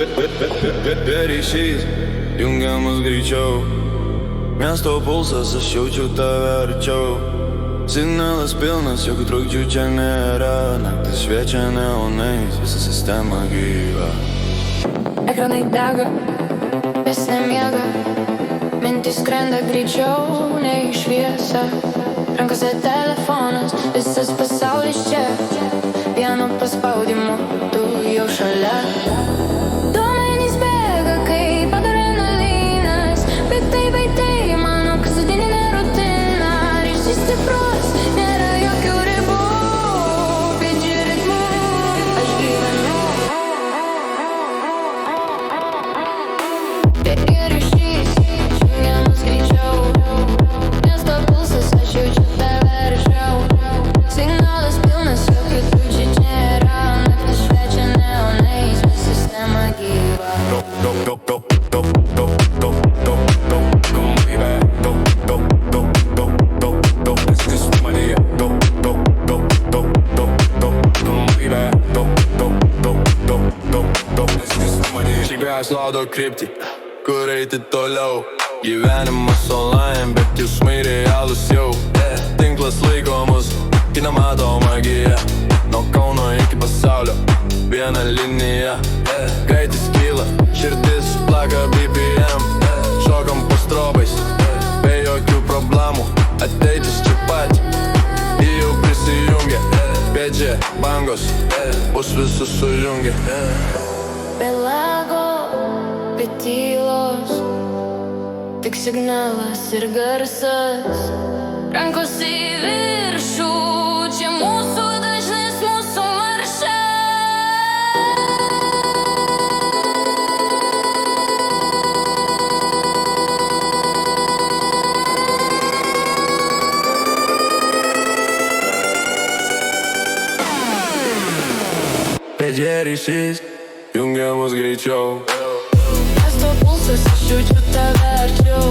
Ryšys, jungiamas greičiau. Miesto pulsas, aš jaučiu tave arčiau. Signalas pilnas, jokių trukdžių čia nėra. Naktis šviečia neonais, visa sistema gyva. Ekranai dega, vis nemiega. Mintis skrenda greičiau nei šviesa. Rankose telefonas, visas pasaulis čia. Vienu paspaudimu, tu jau šalia. Duomenys bėga kaip adrenalinas. Baitai, mano kasdieninė rutina. Ryšys stiprus, nėra jokių ribų. Pėdžių ritmu, aš gyvenu. Ryšys, jungiamas greičiau. Miesto pulsas, aš jaučiu tave arčiau. Signalas pilnas, jokių trukdžių čia nėra. Naktis šviečia neonais, visa sistema gyva. Šikvės laudo kryptį, kur eiti toliau. Gyvenimas online, bet jausmai realūs jau. Tinklas laiko mus, kai nemato magija. Nuo Kauno iki pasaulio, viena linija. Greitis kyla, širdis plaka BPM. Šokam po strobais, be jokių problemų. Ateitis čia pat, jau prisijungia. Pėdžia, bangos, mus visus sujungia. Be lago, be tylos, tik signalas ir garsas. Rankos į viršų, čia mūsų dažnis, mūsų maršas. Pėdžia ryšys, jungiamas greičiau. Miesto pulsas, aš jaučiu tave arčiau.